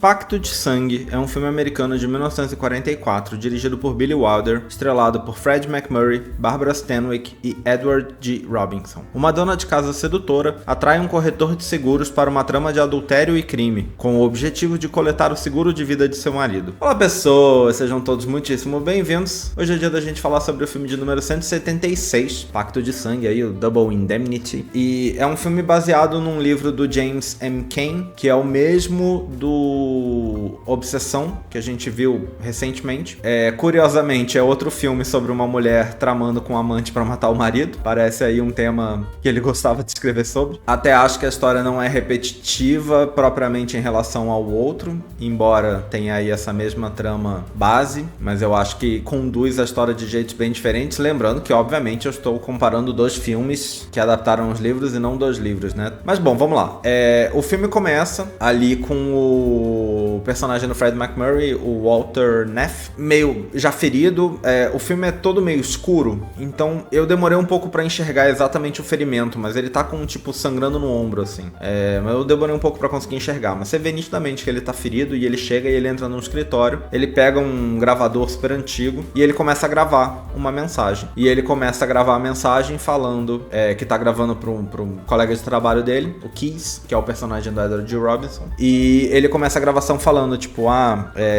Pacto de Sangue é um filme americano de 1944, dirigido por Billy Wilder, estrelado por Fred MacMurray, Barbara Stanwyck e Edward G. Robinson. Uma dona de casa sedutora atrai um corretor de seguros para uma trama de adultério e crime, com o objetivo de coletar o seguro de vida de seu marido. Olá pessoas, sejam todos muitíssimo bem-vindos. Hoje é dia da gente falar sobre o filme de número 176, Pacto de Sangue, aí, o Double Indemnity. E é um filme baseado num livro do James M. Cain, que é o mesmo do Obsessão, que a gente viu recentemente. Curiosamente, é outro filme sobre uma mulher tramando com um amante para matar o marido. Parece aí um tema que ele gostava de escrever sobre. Até acho que a história não é repetitiva propriamente em relação ao outro, embora tenha aí essa mesma trama base, mas eu acho que conduz a história de jeitos bem diferentes. Lembrando que, obviamente, eu estou comparando dois filmes que adaptaram os livros e não dois livros, né? Mas bom, vamos lá. O filme começa ali com o personagem do Fred MacMurray, o Walter Neff, meio já ferido. O filme é todo meio escuro, então eu demorei um pouco pra enxergar exatamente o ferimento, mas ele tá com, tipo, sangrando no ombro, assim. Mas eu demorei um pouco pra conseguir enxergar, mas você vê nitidamente que ele tá ferido e ele chega e ele entra num escritório, ele pega um gravador super antigo e ele começa a gravar uma mensagem. E ele começa a gravar a mensagem falando que tá gravando pra um colega de trabalho dele, o Keys, que é o personagem do Edward G. Robinson. E ele começa a gravação falando, tipo,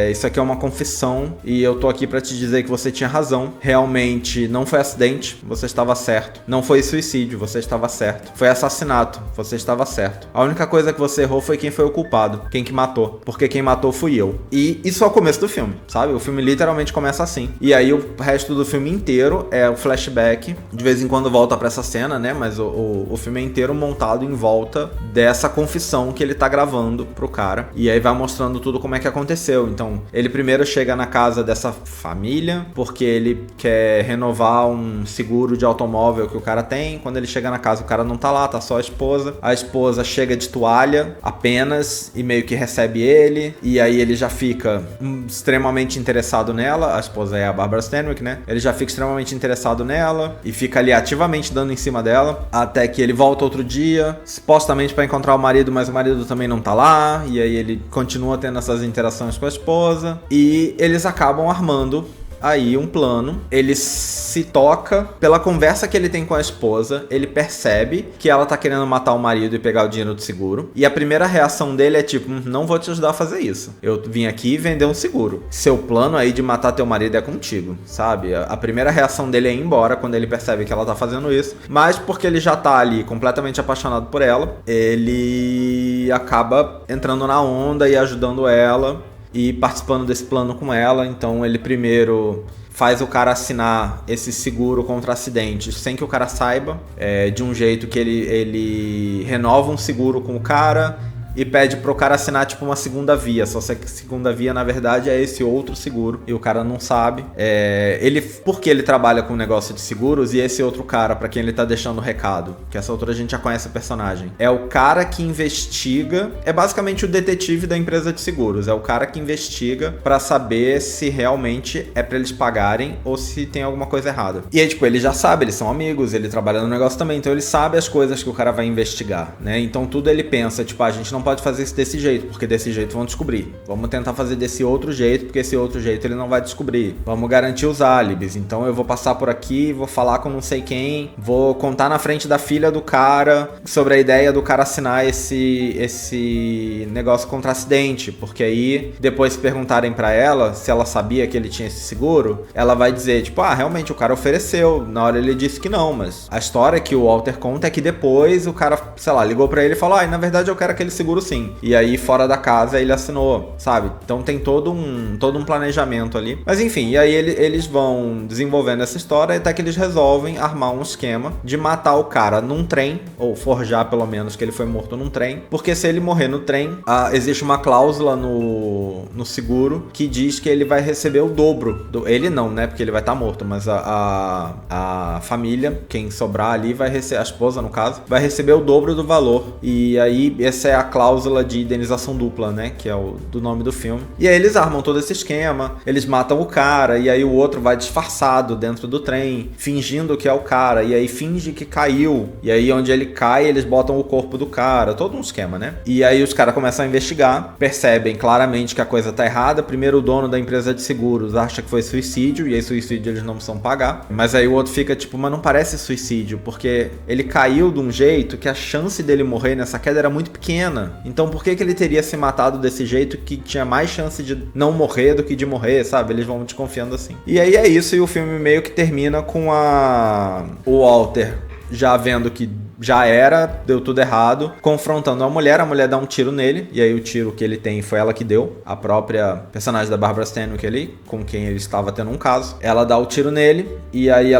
isso aqui é uma confissão e eu tô aqui pra te dizer que você tinha razão. Realmente não foi acidente, você estava certo. Não foi suicídio, você estava certo. Foi assassinato, você estava certo. A única coisa que você errou foi quem foi o culpado, quem que matou, porque quem matou fui eu. E isso é o começo do filme, sabe? O filme literalmente começa assim. E aí o resto do filme inteiro é o flashback. De vez em quando volta pra essa cena, né? Mas o filme é inteiro montado em volta dessa confissão que ele tá gravando pro cara. E aí vai mostrando tudo como é que aconteceu. Então, ele primeiro chega na casa dessa família, porque ele quer renovar um seguro de automóvel que o cara tem. Quando ele chega na casa, o cara não tá lá, tá só a esposa. A esposa chega de toalha apenas e meio que recebe ele. E aí ele já fica extremamente interessado nela. A esposa é a Barbara Stanwyck, né? Ele já fica extremamente interessado nela e fica ali ativamente dando em cima dela, até que ele volta outro dia, supostamente pra encontrar o marido, mas o marido também não tá lá. E aí ele continua tendo essas interações com a esposa e eles acabam armando aí um plano. Ele se toca pela conversa que ele tem com a esposa, ele percebe que ela tá querendo matar o marido e pegar o dinheiro do seguro, e a primeira reação dele é tipo, não vou te ajudar a fazer isso, eu vim aqui vender um seguro, seu plano aí de matar teu marido é contigo, sabe? A primeira reação dele é ir embora quando ele percebe que ela tá fazendo isso, mas porque ele já tá ali completamente apaixonado por ela, ele acaba entrando na onda e ajudando ela e participando desse plano com ela. Então ele primeiro faz o cara assinar esse seguro contra acidentes sem que o cara saiba, de um jeito que ele renova um seguro com o cara e pede pro cara assinar tipo uma segunda via, só que a segunda via na verdade é esse outro seguro e o cara não sabe. Porque ele trabalha com negócio de seguros, e esse outro cara, pra quem ele tá deixando o recado, que essa altura a gente já conhece o personagem, é o cara que investiga, é basicamente o detetive da empresa de seguros, é o cara que investiga pra saber se realmente é pra eles pagarem ou se tem alguma coisa errada. E aí tipo, ele já sabe, eles são amigos, ele trabalha no negócio também, então ele sabe as coisas que o cara vai investigar, né? Então tudo ele pensa, tipo, a gente não pode fazer isso desse jeito, porque desse jeito vão descobrir. Vamos tentar fazer desse outro jeito, porque esse outro jeito ele não vai descobrir. Vamos garantir os álibis. Então eu vou passar por aqui, vou falar com não sei quem, vou contar na frente da filha do cara sobre a ideia do cara assinar esse negócio contra acidente, porque aí depois se perguntarem pra ela se ela sabia que ele tinha esse seguro, ela vai dizer, tipo, realmente o cara ofereceu, na hora ele disse que não, mas a história que o Walter conta é que depois o cara, sei lá, ligou pra ele e falou, na verdade eu quero aquele seguro sim. E aí fora da casa ele assinou, sabe? Então tem todo um planejamento ali. Mas enfim, e aí eles vão desenvolvendo essa história até que eles resolvem armar um esquema de matar o cara num trem, ou forjar pelo menos que ele foi morto num trem, porque se ele morrer no trem, existe uma cláusula no seguro que diz que ele vai receber o dobro. Ele não, né? Porque ele vai estar morto, mas a família, quem sobrar ali, vai receber, a esposa no caso, vai receber o dobro do valor. E aí essa é a cláusula cláusula de indenização dupla, né? Que é o do nome do filme. E aí eles armam todo esse esquema, eles matam o cara, e aí o outro vai disfarçado dentro do trem, fingindo que é o cara, e aí finge que caiu. E aí onde ele cai, eles botam o corpo do cara, todo um esquema, né? E aí os caras começam a investigar, percebem claramente que a coisa tá errada. Primeiro o dono da empresa de seguros acha que foi suicídio, e aí suicídio eles não precisam pagar. Mas aí o outro fica tipo, mas não parece suicídio, porque ele caiu de um jeito que a chance dele morrer nessa queda era muito pequena. Então por que ele teria se matado desse jeito que tinha mais chance de não morrer do que de morrer, sabe? Eles vão desconfiando assim. E aí é isso, e o filme meio que termina com o Walter já vendo que já era, deu tudo errado, confrontando a mulher dá um tiro nele, e aí o tiro que ele tem foi ela que deu, a própria personagem da Barbara Stanwyck ali, com quem ele estava tendo um caso. Ela dá o tiro nele, e aí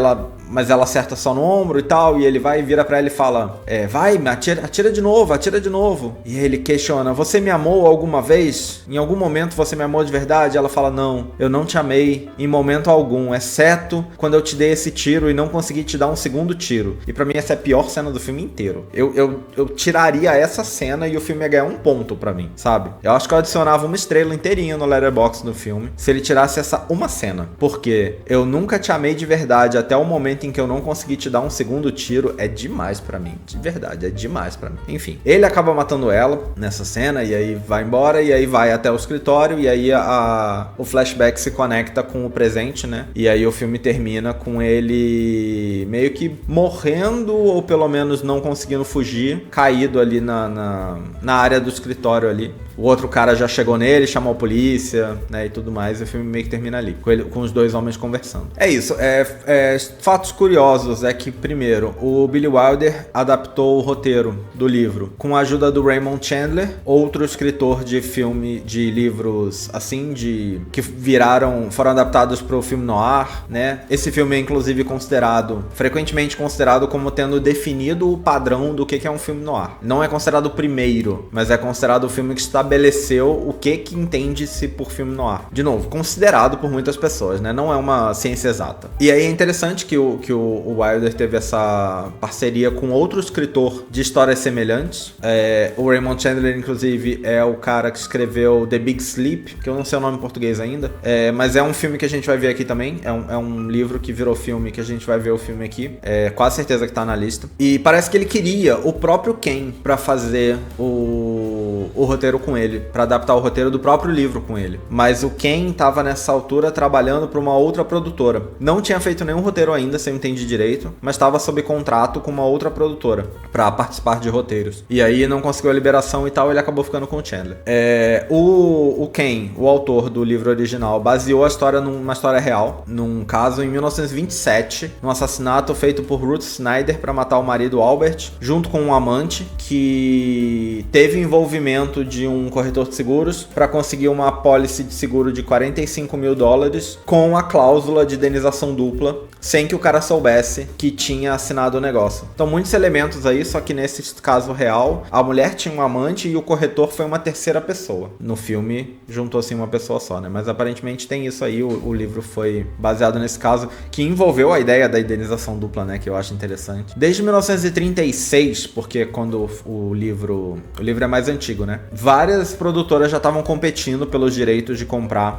mas ela acerta só no ombro e tal, e ele vai e vira pra ela e fala, vai, atira de novo. E ele questiona, você me amou alguma vez? Em algum momento você me amou de verdade? Ela fala, não, eu não te amei em momento algum, exceto quando eu te dei esse tiro e não consegui te dar um segundo tiro. E pra mim essa é a pior cena do filme inteiro. Eu tiraria essa cena e o filme ia ganhar um ponto pra mim, sabe? Eu acho que eu adicionava uma estrela inteirinha no Letterboxd no filme, se ele tirasse essa uma cena. Porque eu nunca te amei de verdade até o momento em que eu não consegui te dar um segundo tiro, é demais pra mim. De verdade, é demais pra mim. Enfim, ele acaba matando ela nessa cena, e aí vai embora, e aí vai até o escritório, e aí o flashback se conecta com o presente, né? E aí o filme termina com ele meio que morrendo, ou pelo menos não conseguindo fugir, caído ali na área do escritório ali. O outro cara já chegou nele, chamou a polícia, né, e tudo mais, e o filme meio que termina ali, com os dois homens conversando. É isso, fatos curiosos é que, primeiro, o Billy Wilder adaptou o roteiro do livro com a ajuda do Raymond Chandler, outro escritor de livros assim, que foram adaptados para o filme noir, né? Esse filme é inclusive frequentemente considerado como tendo definido o padrão do que é um filme noir. Não é considerado o primeiro, mas é considerado o filme que estabeleceu o que entende-se por filme noir. De novo, considerado por muitas pessoas, né? Não é uma ciência exata. E aí é interessante que o Wilder teve essa parceria com outro escritor de histórias semelhantes. O Raymond Chandler, inclusive, é o cara que escreveu The Big Sleep, que eu não sei o nome em português ainda, mas é um filme que a gente vai ver aqui também. É um livro que virou filme, que a gente vai ver o filme aqui. Quase certeza que tá na lista. E parece que ele queria o próprio Ken pra fazer o roteiro com ele, pra adaptar o roteiro do próprio livro com ele. Mas o Ken tava nessa altura trabalhando pra uma outra produtora. Não tinha feito nenhum roteiro ainda, se eu entendi direito, mas tava sob contrato com uma outra produtora pra participar de roteiros. E aí não conseguiu a liberação e tal, ele acabou ficando com o Chandler. O Ken, o autor do livro original, baseou a história numa história real, num caso em 1927, num assassinato feito por Ruth Snyder pra matar o marido Albert, junto com um amante que teve envolvimento de um corretor de seguros para conseguir uma apólice de seguro de $45 mil com a cláusula de indenização dupla, sem que o cara soubesse que tinha assinado o negócio. Então muitos elementos aí, só que nesse caso real, a mulher tinha um amante e o corretor foi uma terceira pessoa. No filme juntou assim uma pessoa só, né? Mas aparentemente tem isso aí, o livro foi baseado nesse caso, que envolveu a ideia da indenização dupla, né? Que eu acho interessante. Desde 1936, porque quando o livro é mais antigo, né? Várias produtoras já estavam competindo pelos direitos de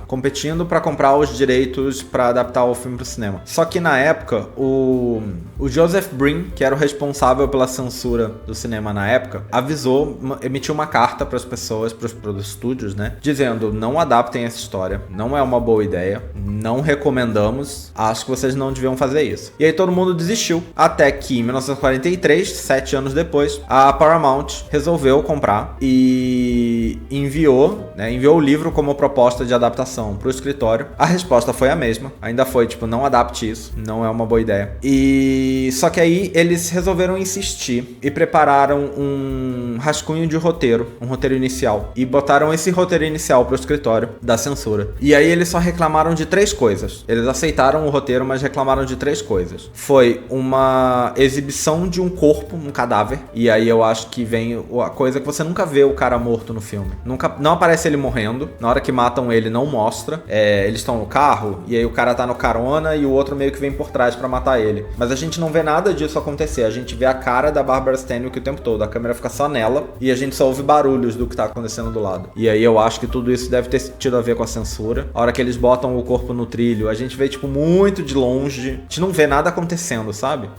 competindo para comprar os direitos para adaptar o filme para o cinema. Só que na época, o Joseph Brin, que era o responsável pela censura do cinema na época, emitiu uma carta para as pessoas, para os estúdios, né? Dizendo, não adaptem essa história, não é uma boa ideia, não recomendamos, acho que vocês não deviam fazer isso. E aí todo mundo desistiu, até que em 1943, 7 anos depois, a Paramount resolveu comprar e enviou o livro como proposta de adaptação para o escritório. A resposta foi a mesma, ainda foi tipo, não adapte isso, não é uma boa ideia. E só que aí eles resolveram insistir e prepararam um rascunho de roteiro, um roteiro inicial, e botaram esse roteiro inicial para o escritório da censura. E aí eles só reclamaram de 3 coisas. Eles aceitaram o roteiro, mas reclamaram de 3 coisas. Foi uma exibição de um corpo, um cadáver, e aí eu acho que vem a coisa que você nunca vê o cara cara morto no filme. Nunca, não aparece ele morrendo. Na hora que matam ele, não mostra. Eles estão no carro, e aí o cara tá no carona e o outro meio que vem por trás pra matar ele. Mas a gente não vê nada disso acontecer. A gente vê a cara da Barbara Stanwyck o tempo todo. A câmera fica só nela e a gente só ouve barulhos do que tá acontecendo do lado. E aí eu acho que tudo isso deve ter tido a ver com a censura. A hora que eles botam o corpo no trilho, a gente vê, tipo, muito de longe. A gente não vê nada acontecendo, sabe?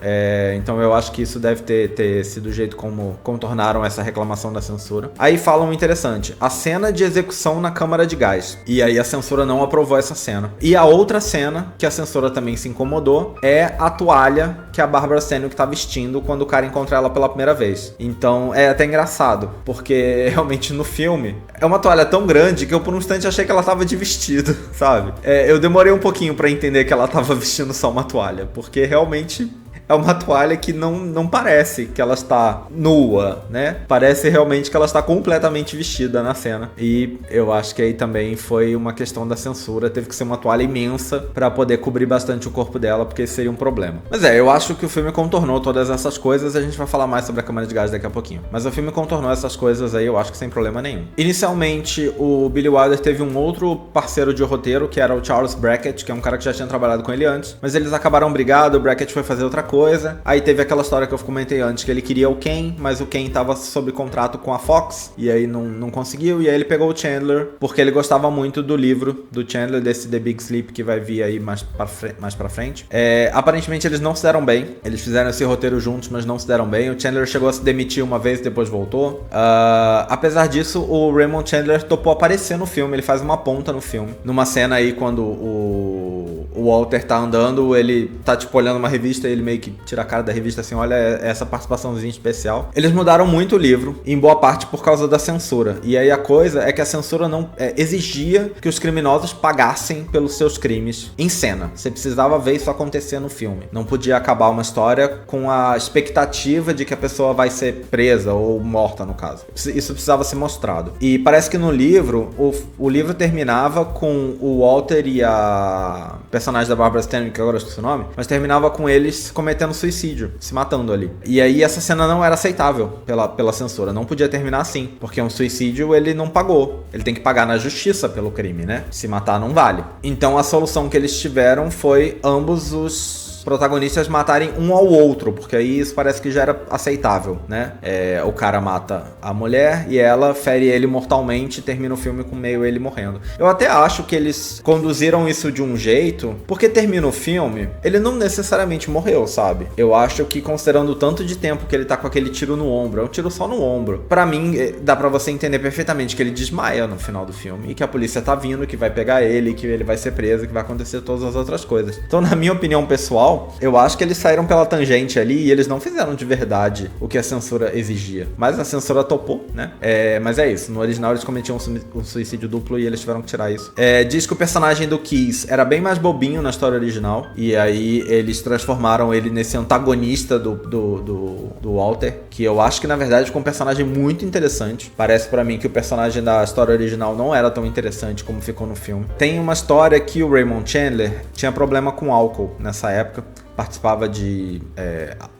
Então eu acho que isso deve ter sido o jeito como contornaram essa reclamação da censura. Aí falam interessante, a cena de execução na câmara de gás. E aí a censura não aprovou essa cena. E a outra cena, que a censura também se incomodou, é a toalha que a Barbara Stanwyck tá vestindo quando o cara encontra ela pela primeira vez. Então é até engraçado, porque realmente no filme é uma toalha tão grande que eu por um instante achei que ela tava de vestido, sabe? Eu demorei um pouquinho pra entender que ela tava vestindo só uma toalha, porque realmente é uma toalha que não parece que ela está nua, né? Parece realmente que ela está completamente vestida na cena. E eu acho que aí também foi uma questão da censura. Teve que ser uma toalha imensa para poder cobrir bastante o corpo dela, porque seria um problema. Mas eu acho que o filme contornou todas essas coisas. A gente vai falar mais sobre a câmara de gás daqui a pouquinho. Mas o filme contornou essas coisas aí, eu acho que sem problema nenhum. Inicialmente, o Billy Wilder teve um outro parceiro de roteiro, que era o Charles Brackett, que é um cara que já tinha trabalhado com ele antes. Mas eles acabaram brigados, o Brackett foi fazer outra coisa. Aí teve aquela história que eu comentei antes, que ele queria o Ken, mas o Ken tava sob contrato com a Fox, e aí não conseguiu, e aí ele pegou o Chandler, porque ele gostava muito do livro do Chandler, desse The Big Sleep, que vai vir aí mais pra frente. Aparentemente eles não se deram bem, eles fizeram esse roteiro juntos, mas não se deram bem. O Chandler chegou a se demitir uma vez, depois voltou. Apesar disso, o Raymond Chandler topou aparecer no filme, ele faz uma ponta no filme. Numa cena aí, quando o Walter tá andando, ele tá tipo olhando uma revista e ele meio que tira a cara da revista assim, olha essa participaçãozinha especial. Eles mudaram muito o livro, em boa parte por causa da censura. E aí a coisa é que a censura não exigia que os criminosos pagassem pelos seus crimes em cena. Você precisava ver isso acontecer no filme. Não podia acabar uma história com a expectativa de que a pessoa vai ser presa ou morta, no caso. Isso precisava ser mostrado. E parece que no livro, o livro terminava com o Walter e a personagem da Barbara Stanwyck, que agora eu esqueci o nome, mas terminava com eles cometendo suicídio, se matando ali. E aí essa cena não era aceitável pela censura, não podia terminar assim, porque um suicídio ele não pagou, ele tem que pagar na justiça pelo crime, né? Se matar não vale. Então a solução que eles tiveram foi ambos os protagonistas matarem um ao outro, porque aí isso parece que já era aceitável, né? O cara mata a mulher e ela fere ele mortalmente e termina o filme com meio ele morrendo. Eu até acho que eles conduziram isso de um jeito, porque termina o filme, ele não necessariamente morreu, sabe? Eu acho que considerando o tanto de tempo que ele tá com aquele tiro no ombro, é um tiro só no ombro. Pra mim, dá pra você entender perfeitamente que ele desmaia no final do filme e que a polícia tá vindo, que vai pegar ele, que ele vai ser preso, que vai acontecer todas as outras coisas. Então, na minha opinião pessoal, eu acho que eles saíram pela tangente ali e eles não fizeram de verdade o que a censura exigia. Mas a censura topou, né? Mas é isso. No original eles cometiam um suicídio duplo e eles tiveram que tirar isso. Diz que o personagem do Keys era bem mais bobinho na história original. E aí eles transformaram ele nesse antagonista do Walter, que eu acho que na verdade ficou um personagem muito interessante. Parece pra mim que o personagem da história original não era tão interessante como ficou no filme. Tem uma história que o Raymond Chandler tinha problema com álcool nessa época. Participava de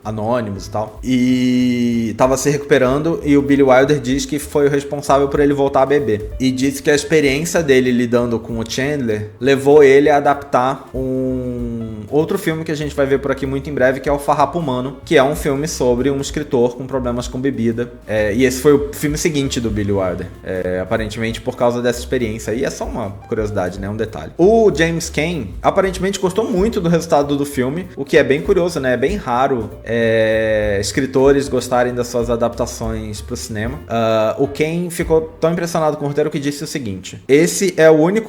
Anonymous e tal, e tava se recuperando, e o Billy Wilder diz que foi o responsável por ele voltar a beber, e diz que a experiência dele lidando com o Chandler levou ele a adaptar um outro filme que a gente vai ver por aqui muito em breve, que é o Farrapo Humano, que é um filme sobre um escritor com problemas com bebida, e esse foi o filme seguinte do Billy Wilder, aparentemente por causa dessa experiência, e é só uma curiosidade, né, um detalhe. O James Cain aparentemente gostou muito do resultado do filme, o que é bem curioso, né? É bem raro escritores gostarem das suas adaptações pro cinema. O Ken ficou tão impressionado com o roteiro que disse o seguinte: esse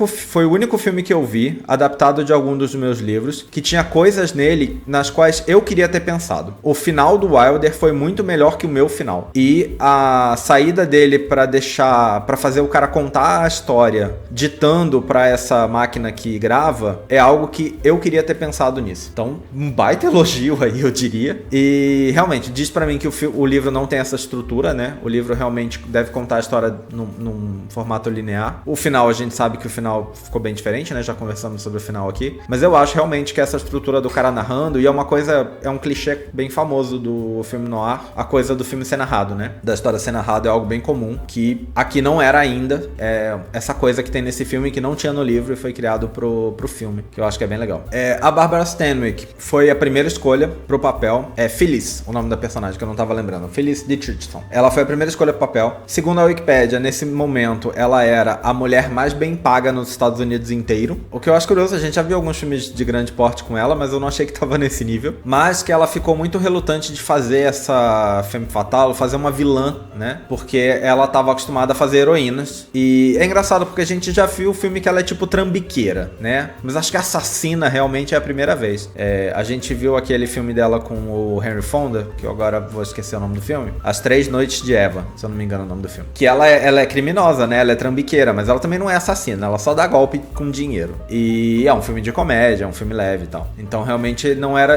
foi o único filme que eu vi, adaptado de algum dos meus livros, que tinha coisas nele nas quais eu queria ter pensado. O final do Wilder foi muito melhor que o meu final. E a saída dele pra fazer o cara contar a história, ditando pra essa máquina que grava, é algo que eu queria ter pensado nisso. Então, um baita elogio aí, eu diria. E realmente, diz pra mim que o livro não tem essa estrutura, né? O livro realmente deve contar a história num formato linear. O final, a gente sabe que o final ficou bem diferente, né? Já conversamos sobre o final aqui. Mas eu acho realmente que essa estrutura do cara narrando, e é um clichê bem famoso do filme noir, a coisa do filme ser narrado, né? Da história ser narrado é algo bem comum, que aqui não era ainda, essa coisa que tem nesse filme que não tinha no livro e foi criado pro filme, que eu acho que é bem legal. A Barbara Stanwyck foi a primeira escolha pro papel, Phyllis, o nome da personagem, que eu não tava lembrando, Phyllis Dietrichson. Ela foi a primeira escolha pro papel. Segundo a Wikipédia, nesse momento, ela era a mulher mais bem paga nos Estados Unidos inteiro, o que eu acho curioso, a gente já viu alguns filmes de grande porte com ela, mas eu não achei que tava nesse nível, mas que ela ficou muito relutante de fazer essa femme fatale, fazer uma vilã, né, porque ela tava acostumada a fazer heroínas, e é engraçado porque a gente já viu o filme que ela é tipo trambiqueira, né, mas acho que assassina realmente é a primeira vez. A gente viu aquele filme dela com o Henry Fonda, que eu agora vou esquecer o nome do filme, As Três Noites de Eva, se eu não me engano o nome do filme, que ela é criminosa, né, ela é trambiqueira, mas ela também não é assassina, ela só dá golpe com dinheiro, e é um filme de comédia, é um filme leve e tal, então realmente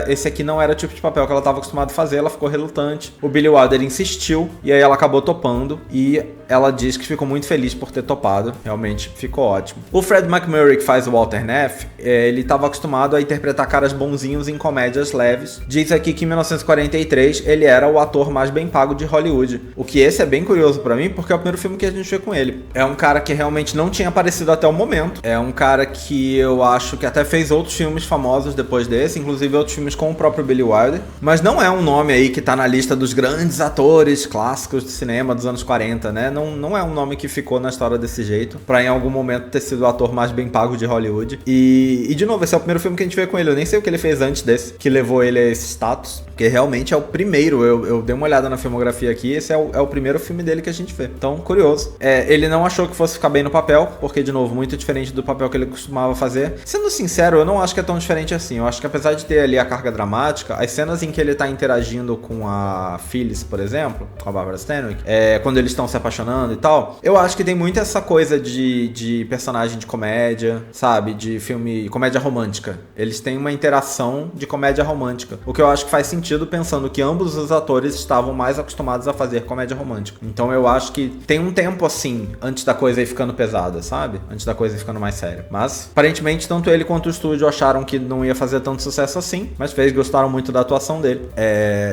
esse aqui não era o tipo de papel que ela estava acostumada a fazer, ela ficou relutante, o Billy Wilder insistiu, e aí ela acabou topando, e ela diz que ficou muito feliz por ter topado, realmente ficou ótimo. O Fred MacMurray, que faz o Walter Neff, ele estava acostumado a interpretar caras bonzinhos em comédias leves. Diz aqui que em 1943 ele era o ator mais bem pago de Hollywood, o que esse é bem curioso pra mim, porque é o primeiro filme que a gente vê com ele. É um cara que realmente não tinha aparecido até o momento, é um cara que eu acho que até fez outros filmes famosos depois desse, inclusive outros filmes com o próprio Billy Wilder, mas não é um nome aí que tá na lista dos grandes atores clássicos de cinema dos anos 40, né? Não é um nome que ficou na história desse jeito, pra em algum momento ter sido o ator mais bem pago de Hollywood. E de novo, esse é o primeiro filme que a gente vê com ele. Eu nem sei o que ele fez antes desse, que levou ele a esse status, porque realmente é o primeiro. Eu dei uma olhada na filmografia aqui, esse é o primeiro filme dele que a gente vê. Então, curioso. Ele não achou que fosse ficar bem no papel, porque, de novo, muito diferente do papel que ele costumava fazer. Sendo sincero, eu não acho que é tão diferente assim. Eu acho que apesar de ter ali a carga dramática, as cenas em que ele tá interagindo com a Phyllis, por exemplo, com a Barbara Stanwyck, quando eles estão se apaixonando e tal, eu acho que tem muito essa coisa de personagem de comédia, sabe? De filme, comédia romântica. Eles têm uma interação de comédia romântica, o que eu acho que faz sentido pensando que ambos os atores estavam mais acostumados a fazer comédia romântica. Então eu acho que tem um tempo assim, antes da coisa ir ficando pesada, sabe? Antes da coisa ir ficando mais séria. Mas, aparentemente, tanto ele quanto o estúdio acharam que não ia fazer tanto sucesso assim, mas gostaram muito da atuação dele.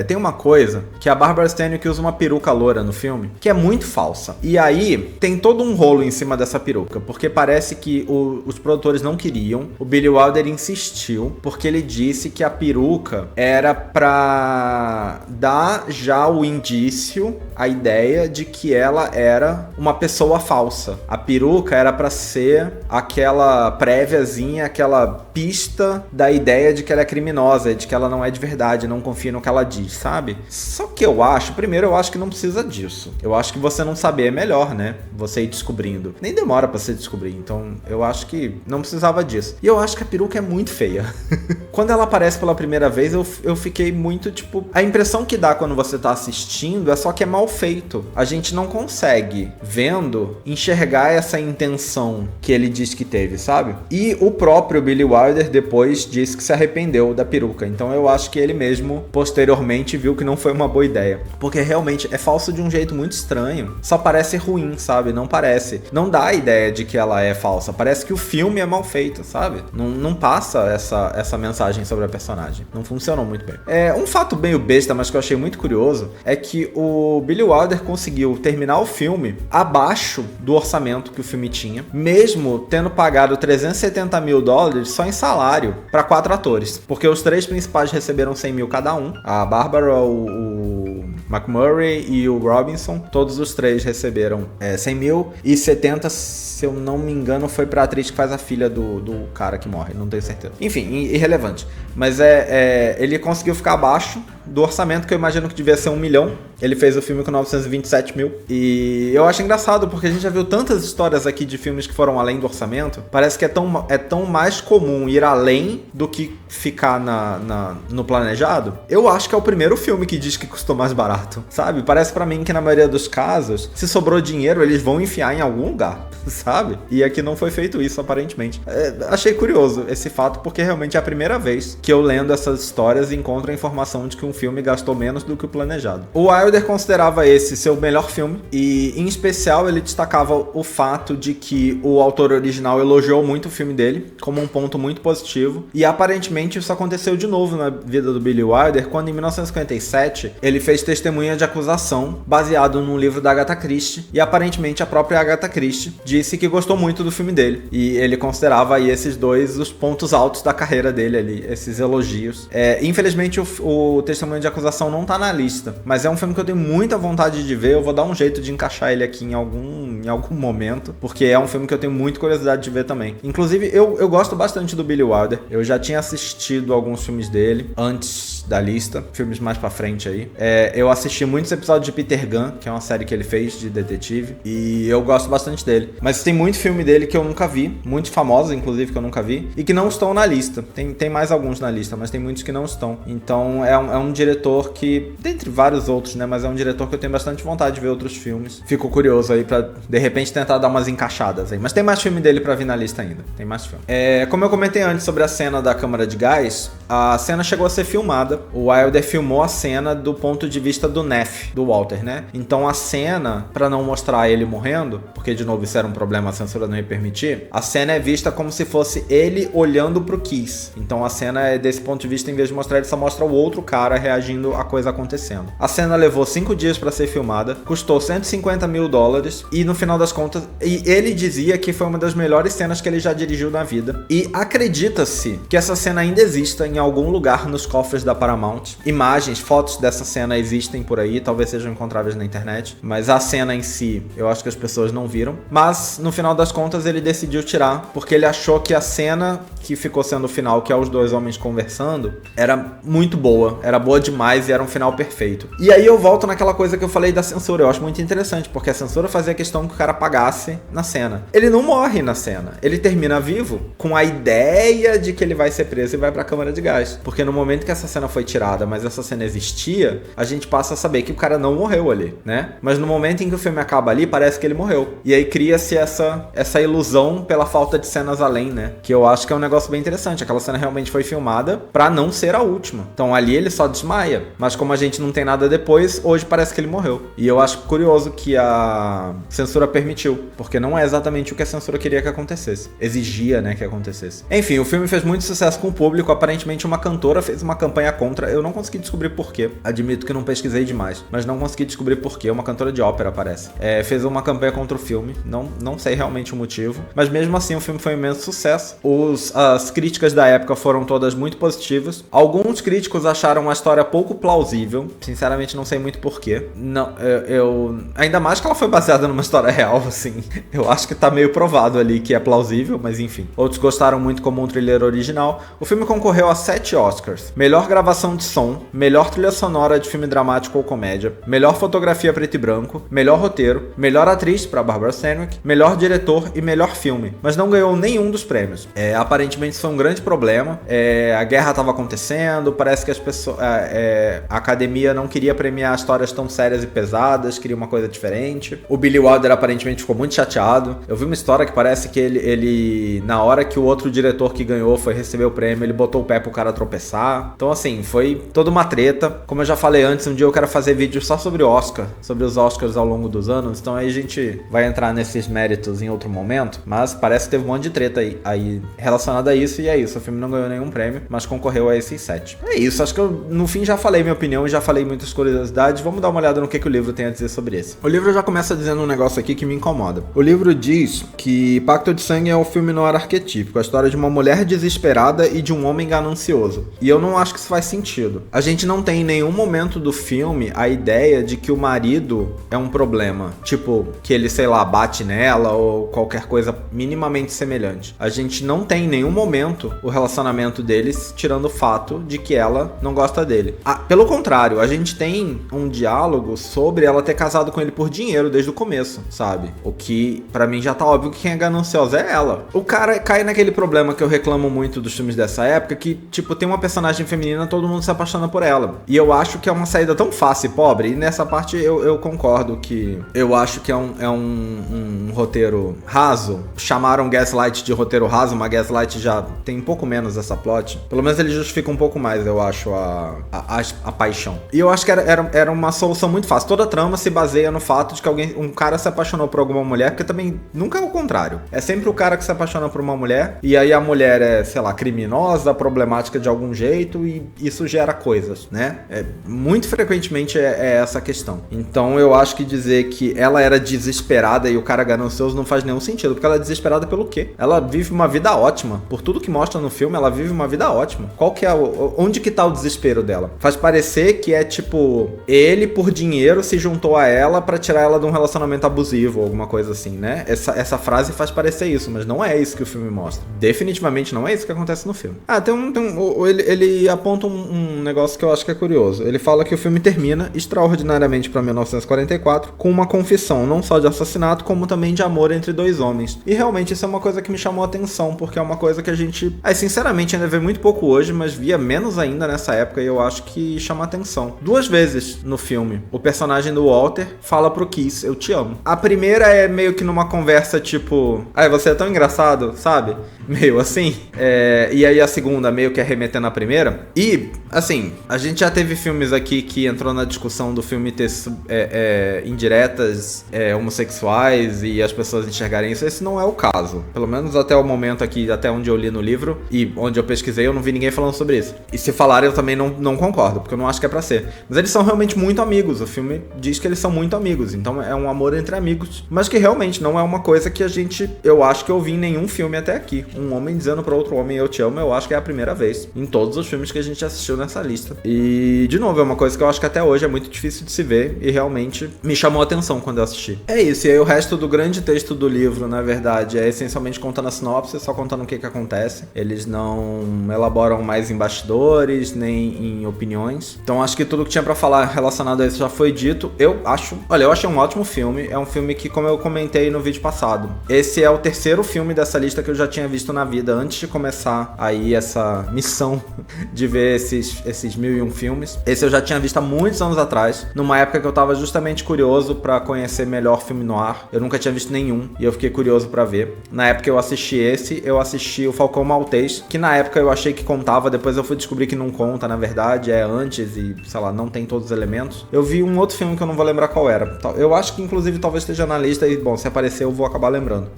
Tem uma coisa que a Barbara Stanwyck usa uma peruca loura no filme, que é muito falsa. E aí, tem todo um rolo em cima dessa peruca, porque parece que os produtores não queriam, o Billy Wilder insistiu, porque ele disse que a peruca era pra dar já o indício, a ideia de que ela era uma pessoa falsa. A peruca era pra ser aquela préviazinha, aquela pista da ideia de que ela é criminosa, de que ela não é de verdade, não confia no que ela diz, sabe? Só que eu acho que não precisa disso. Eu acho que você não saber é melhor, né? Você ir descobrindo. Nem demora pra você descobrir, então eu acho que não precisava disso. E eu acho que a peruca é muito feia. Quando ela aparece pela primeira vez, eu fiquei muito, tipo... A impressão que dá quando você tá assistindo é só que é mal feito. A gente não consegue, vendo, enxergar essa intenção que ele diz que teve, sabe? E o próprio Billy Wilder depois disse que se arrependeu da peruca. Então eu acho que ele mesmo, posteriormente, viu que não foi uma boa ideia. Porque realmente é falso de um jeito muito estranho. Só parece ruim, sabe? Não parece. Não dá a ideia de que ela é falsa. Parece que o filme é mal feito, sabe? Não passa essa mensagem sobre a personagem. Não funcionou muito bem. Um fato meio besta, mas que eu achei muito curioso, é que o Billy Wilder conseguiu terminar o filme abaixo do orçamento que o filme tinha, mesmo tendo pagado $370 mil só em salário para 4 atores. Porque os 3 principais receberam 100 mil cada um. A Barbara, o MacMurray e o Robinson, todos os 3 receberam 100 mil e 70, se eu não me engano, foi pra atriz que faz a filha do cara que morre, não tenho certeza. Enfim, irrelevante. Mas ele conseguiu ficar abaixo do orçamento, que eu imagino que devia ser 1 milhão. Ele fez o filme com 927 mil. E eu acho engraçado, porque a gente já viu tantas histórias aqui de filmes que foram além do orçamento. Parece que é tão mais comum ir além do que ficar no planejado. Eu acho que é o primeiro filme que diz que custou mais barato, sabe? Parece pra mim que na maioria dos casos, se sobrou dinheiro, eles vão enfiar em algum lugar, sabe? E aqui não foi feito isso, aparentemente. Achei curioso esse fato, porque realmente é a primeira vez que eu lendo essas histórias encontro a informação de que um filme e gastou menos do que o planejado. O Wilder considerava esse seu melhor filme e, em especial, ele destacava o fato de que o autor original elogiou muito o filme dele como um ponto muito positivo, e aparentemente isso aconteceu de novo na vida do Billy Wilder quando, em 1957, ele fez Testemunha de Acusação, baseado num livro da Agatha Christie, e aparentemente a própria Agatha Christie disse que gostou muito do filme dele, e ele considerava aí esses dois os pontos altos da carreira dele ali, esses elogios. Infelizmente o Testemunha de Acusação não tá na lista, mas é um filme que eu tenho muita vontade de ver. Eu vou dar um jeito de encaixar ele aqui em algum momento, porque é um filme que eu tenho muita curiosidade de ver também. Inclusive, eu gosto bastante do Billy Wilder. Eu já tinha assistido alguns filmes dele antes da lista, filmes mais pra frente aí. Eu assisti muitos episódios de Peter Gunn, que é uma série que ele fez de detetive, e eu gosto bastante dele. Mas tem muito filme dele que eu nunca vi, muitos famosos, inclusive, que eu nunca vi, e que não estão na lista. Tem mais alguns na lista, mas tem muitos que não estão. Então é um diretor que, dentre vários outros, né, mas é um diretor que eu tenho bastante vontade de ver outros filmes. Fico curioso aí pra, de repente, tentar dar umas encaixadas aí. Mas tem mais filme dele pra vir na lista ainda. Tem mais filme. Como eu comentei antes sobre a cena da câmara de gás, a cena chegou a ser filmada. O Wilder filmou a cena do ponto de vista do Neff, do Walter, né? Então a cena, pra não mostrar ele morrendo, porque de novo isso era um problema, a censura não ia permitir, a cena é vista como se fosse ele olhando pro Keys. Então a cena é desse ponto de vista, em vez de mostrar ele, só mostra o outro cara reagindo à coisa acontecendo. A cena levou 5 dias pra ser filmada, custou $150 mil, e no final das contas, ele dizia que foi uma das melhores cenas que ele já dirigiu na vida. E acredita-se que essa cena ainda exista em algum lugar nos cofres da Paramount. Imagens, fotos dessa cena existem por aí, talvez sejam encontráveis na internet, mas a cena em si, eu acho que as pessoas não viram. Mas no final das contas ele decidiu tirar, porque ele achou que a cena que ficou sendo o final, que é os dois homens conversando, era muito boa, era boa demais e era um final perfeito. E aí eu volto naquela coisa que eu falei da censura. Eu acho muito interessante, porque a censura fazia questão que o cara apagasse na cena. Ele não morre na cena, ele termina vivo com a ideia de que ele vai ser preso e vai pra câmara de gás, porque no momento que essa cena foi tirada, mas essa cena existia, a gente passa a saber que o cara não morreu ali, né? Mas no momento em que o filme acaba ali, parece que ele morreu. E aí cria-se essa ilusão pela falta de cenas além, né? Que eu acho que é um negócio bem interessante. Aquela cena realmente foi filmada pra não ser a última. Então ali ele só desmaia. Mas como a gente não tem nada depois, hoje parece que ele morreu. E eu acho curioso que a censura permitiu, porque não é exatamente o que a censura queria que acontecesse. Exigia, né, que acontecesse. Enfim, o filme fez muito sucesso com o público. Aparentemente uma cantora fez uma campanha contra. Eu não consegui descobrir porquê. Admito que não pesquisei demais, mas não consegui descobrir porquê. Uma cantora de ópera, parece. Fez uma campanha contra o filme. Não sei realmente o motivo. Mas mesmo assim, o filme foi um imenso sucesso. As críticas da época foram todas muito positivas. Alguns críticos acharam a história pouco plausível. Sinceramente, não sei muito porquê. Não, ainda mais que ela foi baseada numa história real, assim. Eu acho que tá meio provado ali que é plausível, mas enfim. Outros gostaram muito como um thriller original. O filme concorreu a 7 Oscars. Melhor gravação de som, melhor trilha sonora de filme dramático ou comédia, melhor fotografia preto e branco, melhor roteiro, melhor atriz para Barbara Stanwyck, melhor diretor e melhor filme, mas não ganhou nenhum dos prêmios. Aparentemente isso foi um grande problema. A guerra estava acontecendo, parece que as pessoas, a academia não queria premiar histórias tão sérias e pesadas, queria uma coisa diferente. O Billy Wilder aparentemente ficou muito chateado. Eu vi uma história que parece que ele na hora que o outro diretor que ganhou foi receber o prêmio, ele botou o pé pro cara tropeçar. Então assim, foi toda uma treta. Como eu já falei antes, um dia eu quero fazer vídeo só sobre Oscar, sobre os Oscars ao longo dos anos, então aí a gente vai entrar nesses méritos em outro momento, mas parece que teve um monte de treta aí relacionada a isso, e é isso, o filme não ganhou nenhum prêmio, mas concorreu a esses 7. É isso, acho que eu no fim já falei minha opinião e já falei muitas curiosidades. Vamos dar uma olhada no que o livro tem a dizer sobre esse. O livro já começa dizendo um negócio aqui que me incomoda. O livro diz que Pacto de Sangue é um filme noir arquetípico, a história de uma mulher desesperada e de um homem ganancioso. E eu não acho que isso faz sentido. A gente não tem em nenhum momento do filme a ideia de que o marido é um problema. Tipo, que ele, sei lá, bate nela ou qualquer coisa minimamente semelhante. A gente não tem em nenhum momento o relacionamento deles, tirando o fato de que ela não gosta dele. Pelo contrário, a gente tem um diálogo sobre ela ter casado com ele por dinheiro desde o começo, sabe? O que, pra mim, já tá óbvio que quem é gananciosa é ela. O cara cai naquele problema que eu reclamo muito dos filmes dessa época, que, tipo, tem uma personagem feminina todo mundo se apaixona por ela. E eu acho que é uma saída tão fácil e pobre, e nessa parte eu concordo que eu acho que é um roteiro raso. Chamaram Gaslight de roteiro raso, mas Gaslight já tem um pouco menos essa plot. Pelo menos ele justifica um pouco mais, eu acho, a paixão. E eu acho que era uma solução muito fácil. Toda a trama se baseia no fato de que um cara se apaixonou por alguma mulher, porque também nunca é o contrário. É sempre o cara que se apaixona por uma mulher, e aí a mulher é, sei lá, criminosa, problemática de algum jeito, e isso gera coisas, né? Muito frequentemente é essa a questão. Então eu acho que dizer que ela era desesperada e o cara ganancioso não faz nenhum sentido, porque ela é desesperada pelo quê? Ela vive uma vida ótima. Por tudo que mostra no filme, ela vive uma vida ótima. Qual que é onde que tá o desespero dela? Faz parecer que é tipo, ele por dinheiro se juntou a ela pra tirar ela de um relacionamento abusivo ou alguma coisa assim, né? Essa frase faz parecer isso, mas não é isso que o filme mostra. Definitivamente não é isso que acontece no filme. Ele aponta um negócio que eu acho que é curioso. Ele fala que o filme termina, extraordinariamente pra 1944, com uma confissão não só de assassinato, como também de amor entre dois homens. E realmente isso é uma coisa que me chamou a atenção, porque é uma coisa que a gente, sinceramente, ainda vê muito pouco hoje, mas via menos ainda nessa época, e eu acho que chama atenção. 2 vezes no filme, o personagem do Walter fala pro Kiss, eu te amo. A primeira é meio que numa conversa tipo, você é tão engraçado, sabe? Meio assim. E aí a segunda meio que arremetendo a primeira. E, assim, a gente já teve filmes aqui que entrou na discussão do filme ter indiretas homossexuais e as pessoas enxergarem isso. Esse não é o caso. Pelo menos até o momento aqui, até onde eu li no livro e onde eu pesquisei, eu não vi ninguém falando sobre isso. E se falarem, eu também não concordo, porque eu não acho que é pra ser. Mas eles são realmente muito amigos. O filme diz que eles são muito amigos. Então é um amor entre amigos. Mas que realmente não é uma coisa que eu acho que eu vi em nenhum filme até aqui. Um homem dizendo pra outro homem, eu te amo, eu acho que é a primeira vez. Em todos os filmes que a gente assistiu nessa lista. E, de novo, é uma coisa que eu acho que até hoje é muito difícil de se ver. E realmente me chamou a atenção quando eu assisti. É isso. E aí o resto do grande texto do livro, na verdade, é essencialmente contando a sinopse, só contando o que acontece. Eles não elaboram mais em bastidores, nem em opiniões. Então acho que tudo que tinha pra falar relacionado a isso já foi dito. Eu achei um ótimo filme. É um filme que, como eu comentei no vídeo passado, esse é o terceiro filme dessa lista que eu já tinha visto na vida, antes de começar aí essa missão de ver esses 1001 filmes. Esse eu já tinha visto há muitos anos atrás, numa época que eu tava justamente curioso pra conhecer melhor filme noir. Eu nunca tinha visto nenhum, e eu fiquei curioso pra ver. Na época eu assisti o Falcão Maltês, que na época eu achei que contava, depois eu fui descobrir que não conta, na verdade, é antes e, sei lá, não tem todos os elementos. Eu vi um outro filme que eu não vou lembrar qual era. Eu acho que, inclusive, talvez esteja na lista e, bom, se aparecer eu vou acabar lembrando.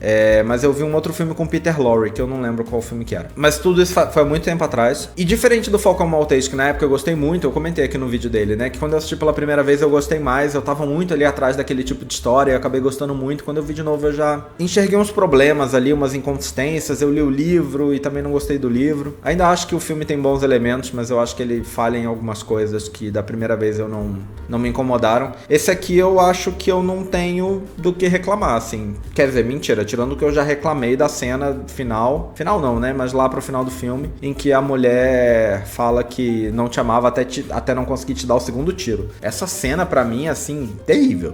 Mas eu vi um outro filme com Peter Lorre, que eu não lembro qual filme que era. Mas tudo isso foi há muito tempo atrás. E diferente do Falcão Maltês, que na época eu gostei muito, eu comentei aqui no vídeo dele, né, que quando eu assisti pela primeira vez eu gostei mais, eu tava muito ali atrás daquele tipo de história, eu acabei gostando muito. Quando eu vi de novo eu já enxerguei uns problemas ali, umas inconsistências, eu li o livro e também não gostei do livro. Ainda acho que o filme tem bons elementos, mas eu acho que ele falha em algumas coisas que da primeira vez eu não me incomodaram. Esse aqui eu acho que eu não tenho do que reclamar, assim. Quer dizer, mentira, tirando o que eu já reclamei da cena final não, né, mas lá pro final do filme, em que a mulher fala que não te amava até não conseguir te dar o segundo tiro. Essa cena pra mim, assim, terrível,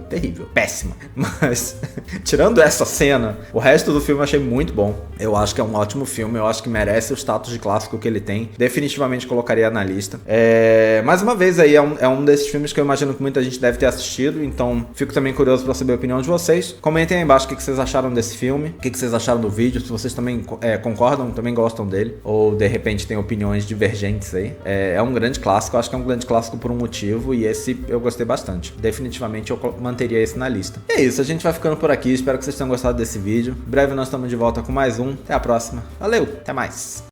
péssima. Mas, tirando essa cena, o resto do filme eu achei muito bom. Eu acho que é um ótimo filme, eu acho que merece o status de clássico que ele tem. Definitivamente colocaria na lista. Mais uma vez aí, é um desses filmes que eu imagino que muita gente deve ter assistido, então fico também curioso pra saber a opinião de vocês. Comentem aí embaixo o que vocês acharam desse filme, o que vocês acharam do vídeo, se vocês também concordam, também gostam dele, ou de repente tem opiniões divergentes aí. É um grande clássico, eu acho que é um grande clássico por um motivo, e esse eu gostei bastante. Definitivamente eu manteria esse na lista. E é isso, a gente vai ficando por aqui, espero que vocês tenham gostado desse vídeo. Em breve nós estamos de volta com mais um. Até a próxima. Valeu, até mais!